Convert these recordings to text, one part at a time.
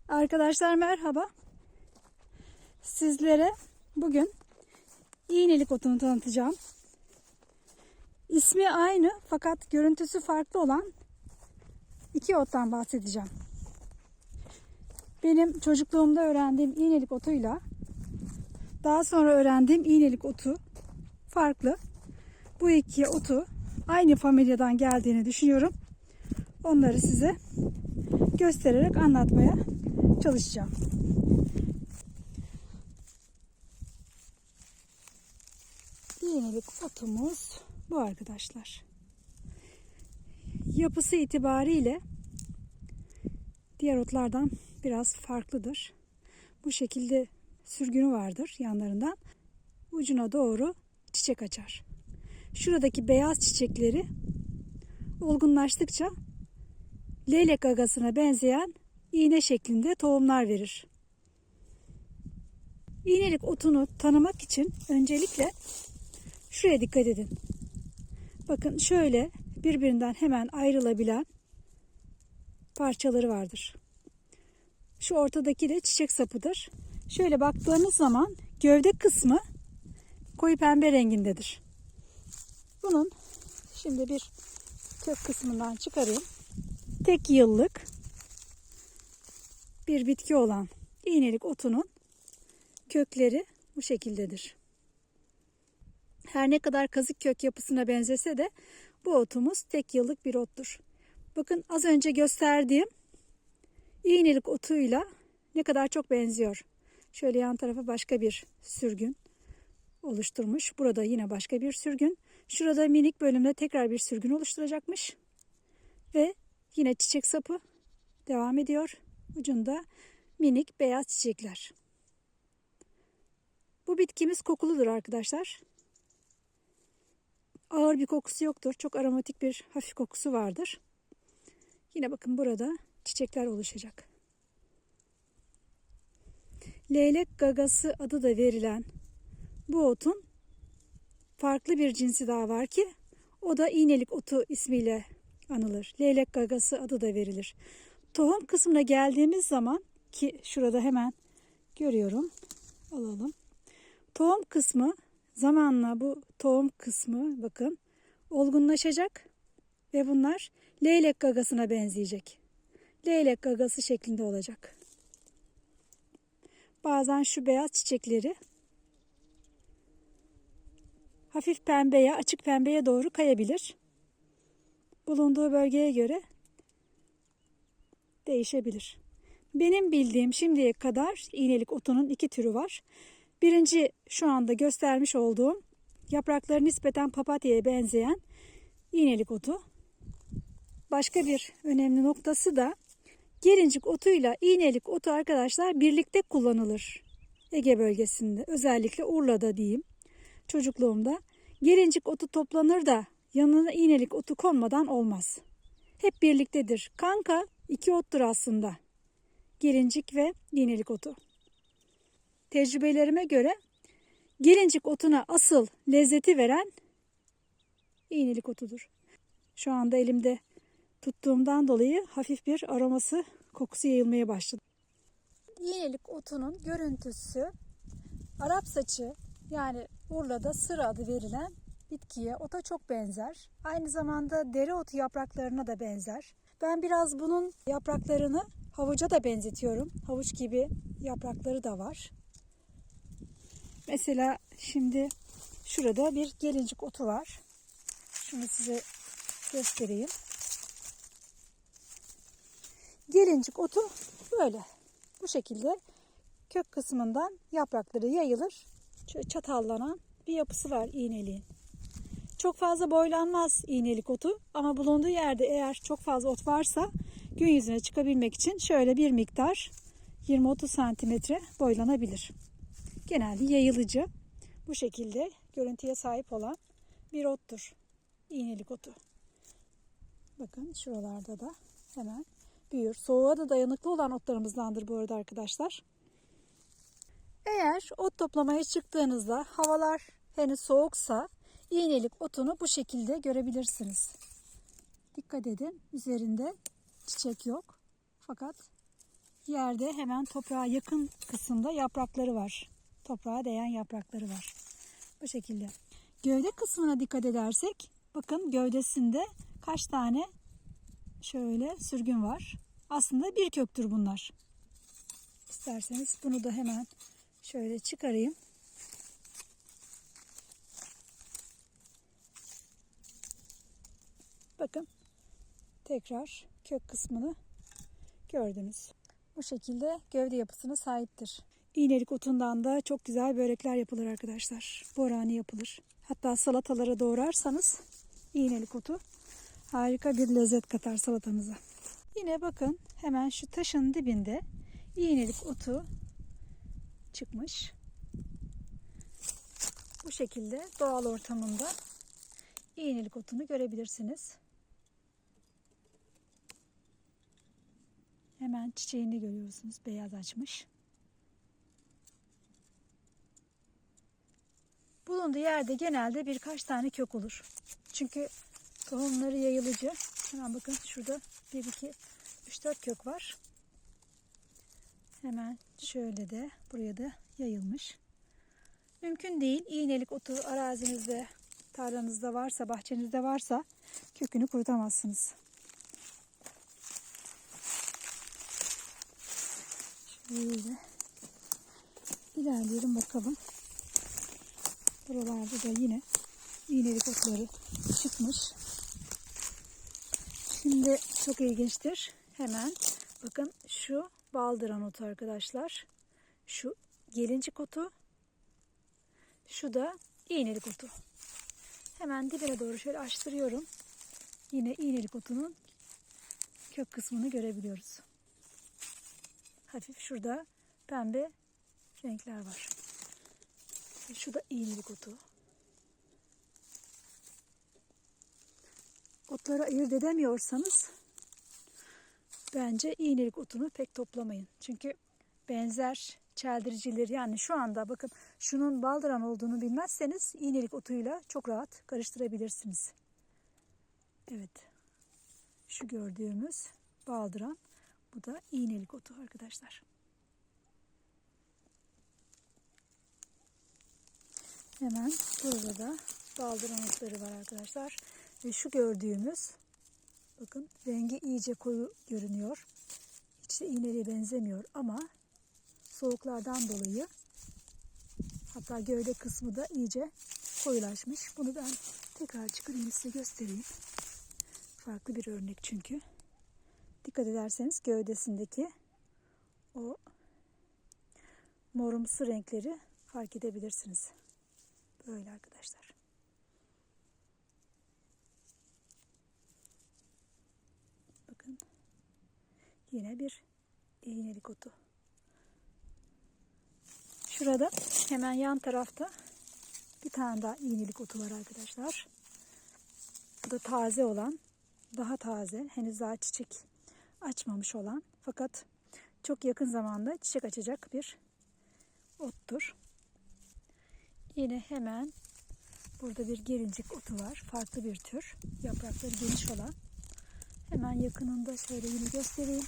Arkadaşlar merhaba. Sizlere bugün iğnelik otunu tanıtacağım. İsmi aynı fakat görüntüsü farklı olan iki ottan bahsedeceğim. Benim çocukluğumda öğrendiğim iğnelik otuyla daha sonra öğrendiğim iğnelik otu farklı. Bu iki otu aynı familyadan geldiğini düşünüyorum. Onları size göstererek anlatmaya çalışacağım. İğnelik otumuz bu arkadaşlar. Yapısı itibariyle diğer otlardan biraz farklıdır. Bu şekilde sürgünü vardır yanlarından. Ucuna doğru çiçek açar. Şuradaki beyaz çiçekleri olgunlaştıkça leylek gagasına benzeyen iğne şeklinde tohumlar verir. İğnelik otunu tanımak için öncelikle şuraya dikkat edin. Bakın şöyle birbirinden hemen ayrılabilen parçaları vardır. Şu ortadaki de çiçek sapıdır. Şöyle baktığınız zaman gövde kısmı koyu pembe rengindedir. Bunun şimdi bir kök kısmından çıkarayım. Tek yıllık bir bitki olan iğnelik otunun kökleri bu şekildedir. Her ne kadar kazık kök yapısına benzese de bu otumuz tek yıllık bir ottur. Bakın az önce gösterdiğim iğnelik otuyla ne kadar çok benziyor. Şöyle yan tarafa başka bir sürgün oluşturmuş. Burada yine başka bir sürgün. Şurada minik bölümde tekrar bir sürgün oluşturacakmış. Ve yine çiçek sapı devam ediyor. Ucunda minik beyaz çiçekler. Bu bitkimiz kokuludur arkadaşlar. Ağır bir kokusu yoktur. Çok aromatik bir hafif kokusu vardır. Yine bakın burada çiçekler oluşacak. Leylek gagası adı da verilen bu otun farklı bir cinsi daha var ki o da iğnelik otu ismiyle anılır. Leylek gagası adı da verilir. Tohum kısmına geldiğimiz zaman ki şurada hemen görüyorum. Alalım. Tohum kısmı zamanla bu tohum kısmı bakın olgunlaşacak ve bunlar leylek gagasına benzeyecek. Leylek gagası şeklinde olacak. Bazen şu beyaz çiçekleri hafif pembeye, açık pembeye doğru kayabilir. Bulunduğu bölgeye göre değişebilir. Benim bildiğim şimdiye kadar iğnelik otunun iki türü var. Birinci şu anda göstermiş olduğum yaprakları nispeten papatyaya benzeyen iğnelik otu. Başka bir önemli noktası da gelincik otuyla iğnelik otu arkadaşlar birlikte kullanılır. Ege bölgesinde özellikle Urla'da diyeyim çocukluğumda gelincik otu toplanır da yanına iğnelik otu konmadan olmaz. Hep birliktedir. Kanka iki ottur aslında. Gelincik ve iğnelik otu. Tecrübelerime göre gelincik otuna asıl lezzeti veren iğnelik otudur. Şu anda elimde tuttuğumdan dolayı hafif bir aroması, kokusu yayılmaya başladı. İğnelik otunun görüntüsü Arap saçı yani Urla'da sır adı verilen bitkiye, ota çok benzer. Aynı zamanda dereotu yapraklarına da benzer. Ben biraz bunun yapraklarını havuca da benzetiyorum. Havuç gibi yaprakları da var. Mesela şimdi şurada bir gelincik otu var. Şunu size göstereyim. Gelincik otu böyle. Bu şekilde kök kısmından yaprakları yayılır. Şöyle çatallanan bir yapısı var iğneliğin. Çok fazla boylanmaz iğnelik otu ama bulunduğu yerde eğer çok fazla ot varsa gün yüzüne çıkabilmek için şöyle bir miktar 20-30 santimetre boylanabilir. Genelde yayılıcı bu şekilde görüntüye sahip olan bir ottur. İğnelik otu. Bakın şuralarda da hemen büyür. Soğuğa da dayanıklı olan otlarımızdandır bu arada arkadaşlar. Eğer ot toplamaya çıktığınızda havalar henüz soğuksa iğnelik otunu bu şekilde görebilirsiniz. Dikkat edin, üzerinde çiçek yok. Fakat yerde hemen toprağa yakın kısımda yaprakları var. Toprağa değen yaprakları var. Bu şekilde. Gövde kısmına dikkat edersek bakın gövdesinde kaç tane şöyle sürgün var. Aslında bir köktür bunlar. İsterseniz bunu da hemen şöyle çıkarayım. Bakın tekrar kök kısmını gördünüz. Bu şekilde gövde yapısına sahiptir. İğnelik otundan da çok güzel börekler yapılır arkadaşlar. Borani yapılır. Hatta salatalara doğrarsanız iğnelik otu harika bir lezzet katar salatanıza. Yine bakın hemen şu taşın dibinde iğnelik otu çıkmış. Bu şekilde doğal ortamında iğnelik otunu görebilirsiniz. Hemen çiçeğini görüyorsunuz. Beyaz açmış. Bulunduğu yerde genelde birkaç tane kök olur. Çünkü tohumları yayılıcı. Hemen bakın şurada 1, 2, 3, 4 kök var. Hemen şöyle de buraya da yayılmış. Mümkün değil. İğnelik otu arazinizde, tarlanızda varsa, bahçenizde varsa kökünü kurutamazsınız. Şöyle ilerleyelim bakalım. Buralarda da yine iğnelik otları çıkmış. Şimdi çok ilginçtir. Hemen bakın şu baldıran otu arkadaşlar. Şu gelincik otu. Şu da iğnelik otu. Hemen dibine doğru şöyle açtırıyorum. Yine iğnelik otunun kök kısmını görebiliyoruz. Hafif şurada pembe renkler var. Şu da iğnelik otu. Otları ayırt edemiyorsanız bence iğnelik otunu pek toplamayın. Çünkü benzer çeldiricileri, yani şu anda bakın şunun baldıran olduğunu bilmezseniz iğnelik otuyla çok rahat karıştırabilirsiniz. Evet. Şu gördüğümüz baldıran, bu da iğnelik otu arkadaşlar. Hemen burada da baldıran otları var arkadaşlar. Ve şu gördüğümüz, bakın rengi iyice koyu görünüyor. Hiç de iğneliğe benzemiyor ama soğuklardan dolayı, hatta gövde kısmı da iyice koyulaşmış. Bunu ben tekrar çıkarayım, size göstereyim. Farklı bir örnek çünkü. Dikkat ederseniz gövdesindeki o morumsu renkleri fark edebilirsiniz. Böyle arkadaşlar. Bakın yine bir iğnelik otu. Şurada hemen yan tarafta bir tane daha iğnelik otu var arkadaşlar. Bu da taze olan, daha taze, henüz daha çiçek açmamış olan fakat çok yakın zamanda çiçek açacak bir ottur. Yine hemen burada bir gelincik otu var. Farklı bir tür. Yaprakları geniş olan. Hemen yakınında şöyle yine göstereyim.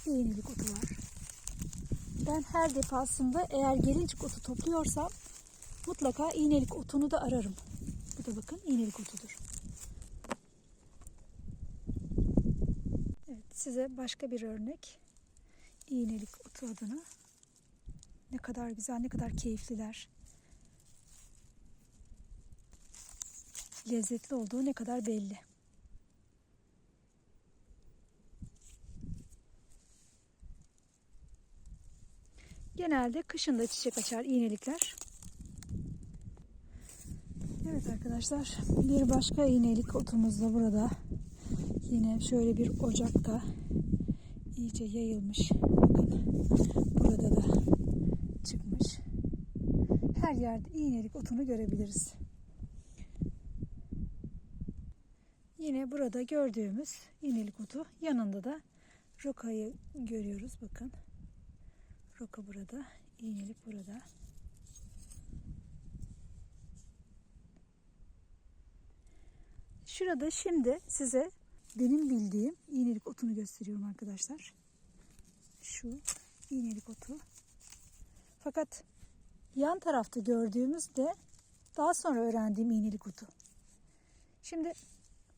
İğnelik otu var. Ben her defasında eğer gelincik otu topluyorsam mutlaka iğnelik otunu da ararım. Bu da bakın iğnelik otudur. Evet, size başka bir örnek. İğnelik otu adına. Ne kadar güzel, ne kadar keyifliler. Lezzetli olduğu ne kadar belli. Genelde kışın da çiçek açar iğnelikler. Evet arkadaşlar, bir başka iğnelik otumuz da burada. Yine şöyle bir ocakta iyice yayılmış. Bakın burada da çıkmış. Her yerde iğnelik otunu görebiliriz. Yine burada gördüğümüz iğnelik otu, yanında da rokayı görüyoruz. Bakın. Roka burada, iğnelik burada. Şurada şimdi size benim bildiğim iğnelik otunu gösteriyorum arkadaşlar. Şu iğnelik otu. Fakat yan tarafta gördüğümüz de daha sonra öğrendiğim iğnelik otu. Şimdi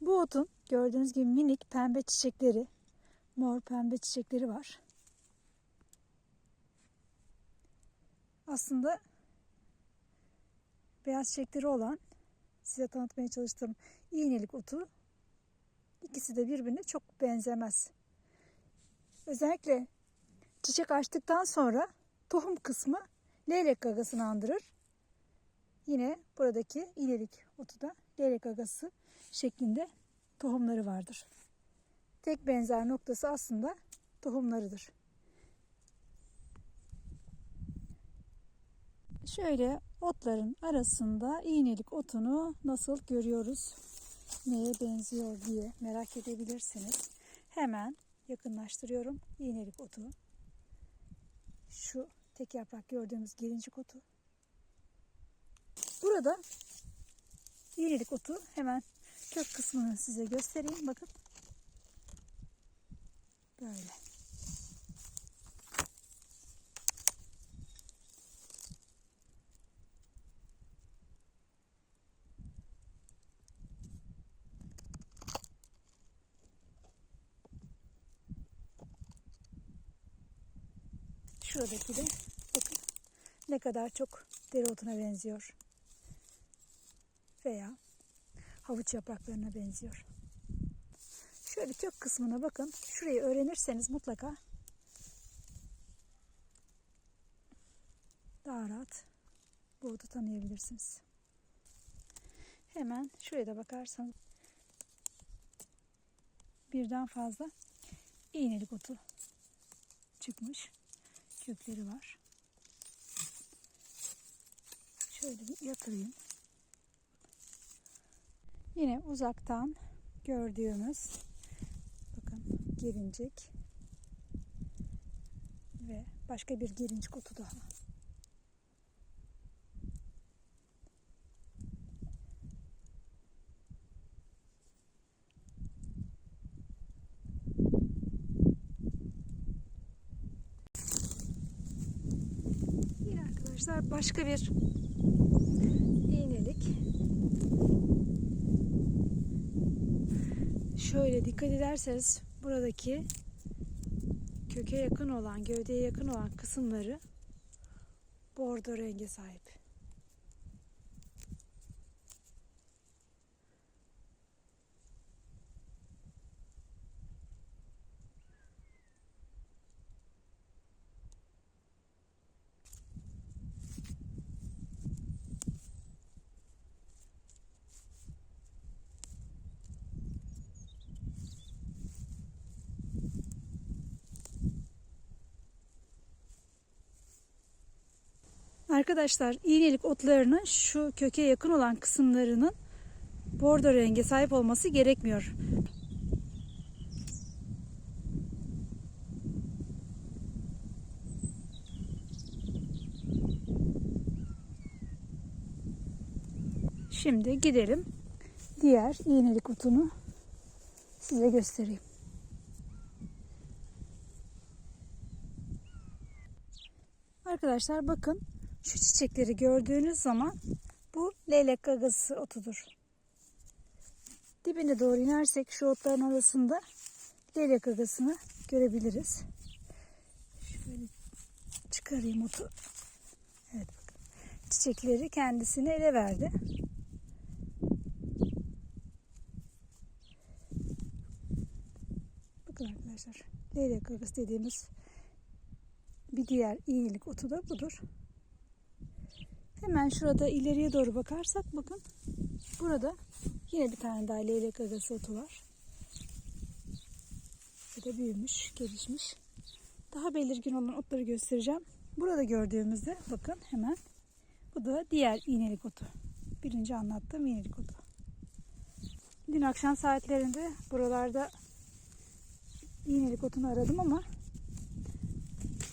bu otun gördüğünüz gibi minik pembe çiçekleri, mor pembe çiçekleri var. Aslında beyaz çiçekleri olan, size tanıtmaya çalıştığım iğnelik otu, ikisi de birbirine çok benzemez. Özellikle çiçek açtıktan sonra tohum kısmı leylek gagasını andırır. Yine buradaki iğnelik otu da leylek gagası şeklinde tohumları vardır. Tek benzer noktası aslında tohumlarıdır. Şöyle otların arasında iğnelik otunu nasıl görüyoruz, neye benziyor diye merak edebilirsiniz. Hemen yakınlaştırıyorum iğnelik otu. Şu tek yaprak gördüğümüz gelincik otu. Burada iğnelik otu, hemen kök kısmını size göstereyim. Bakın. Böyle. Şuradaki de bakın ne kadar çok dereotuna benziyor. Veya havuç yapraklarına benziyor. Şöyle kök kısmına bakın. Şurayı öğrenirseniz mutlaka daha rahat bu otu tanıyabilirsiniz. Hemen şuraya da bakarsanız birden fazla iğnelik otu çıkmış. Kökleri var. Şöyle bir yatırayım. Yine uzaktan gördüğümüz bakın gelincik ve başka bir gelincik otu daha. Yine arkadaşlar başka bir iğnelik. Şöyle dikkat ederseniz buradaki köke yakın olan, gövdeye yakın olan kısımları bordo renge sahip. Arkadaşlar iğnelik otlarının şu köke yakın olan kısımlarının bordo renge sahip olması gerekmiyor. Şimdi gidelim diğer iğnelik otunu size göstereyim. Arkadaşlar bakın, şu çiçekleri gördüğünüz zaman bu leylek gagası otudur. Dibine doğru inersek şu otların arasında leylek gagasını görebiliriz. Şöyle çıkarayım otu. Evet bakın. Çiçekleri kendisine ele verdi. Bakın arkadaşlar, leylek gagası dediğimiz bir diğer iğnelik otu da budur. Hemen şurada ileriye doğru bakarsak bakın, burada yine bir tane daha leylek gagası otu var. Bu da büyümüş, gelişmiş. Daha belirgin olan otları göstereceğim. Burada gördüğümüzde bakın hemen, bu da diğer iğnelik otu. Birinci anlattığım iğnelik otu. Dün akşam saatlerinde buralarda iğnelik otunu aradım ama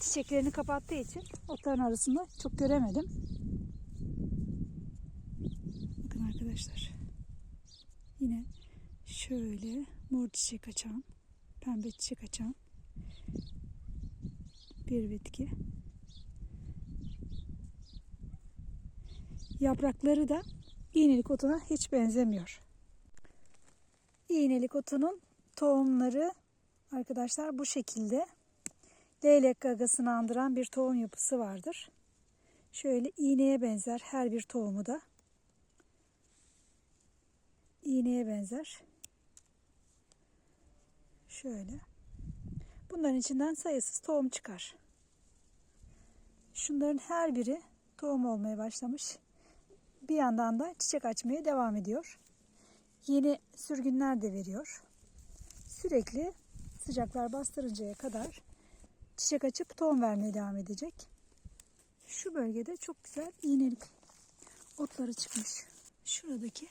çiçeklerini kapattığı için otların arasında çok göremedim. Bakın arkadaşlar. Yine şöyle mor çiçek açan, pembe çiçek açan bir bitki. Yaprakları da iğnelik otuna hiç benzemiyor. İğnelik otunun tohumları arkadaşlar bu şekilde. Leylek gagasını andıran bir tohum yapısı vardır. Şöyle iğneye benzer her bir tohumu da. İğneye benzer. Şöyle. Bunların içinden sayısız tohum çıkar. Şunların her biri tohum olmaya başlamış. Bir yandan da çiçek açmaya devam ediyor. Yeni sürgünler de veriyor. Sürekli sıcaklar bastırıncaya kadar çiçek açıp tohum vermeye devam edecek. Şu bölgede çok güzel iğnelik otları çıkmış. Şuradaki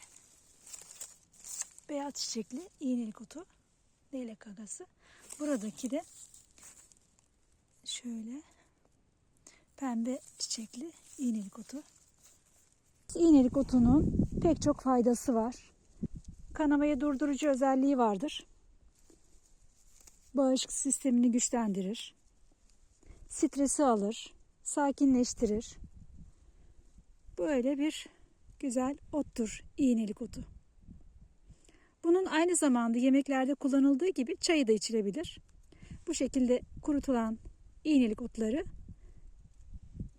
beyaz çiçekli iğnelik otu, leylek gagası. Buradaki de şöyle pembe çiçekli iğnelik otu. İğnelik otunun pek çok faydası var. Kanamayı durdurucu özelliği vardır. Bağışıklık sistemini güçlendirir. Stresi alır, sakinleştirir. Böyle bir güzel ottur iğnelik otu. Bunun aynı zamanda yemeklerde kullanıldığı gibi çayı da içilebilir. Bu şekilde kurutulan iğnelik otları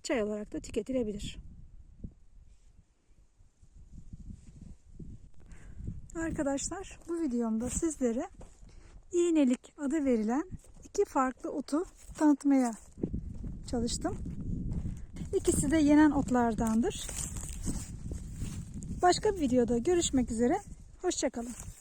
çay olarak da tüketilebilir. Arkadaşlar bu videomda sizlere iğnelik adı verilen iki farklı otu tanıtmaya çalıştım. İkisi de yenen otlardandır. Başka bir videoda görüşmek üzere. Hoşça kalın.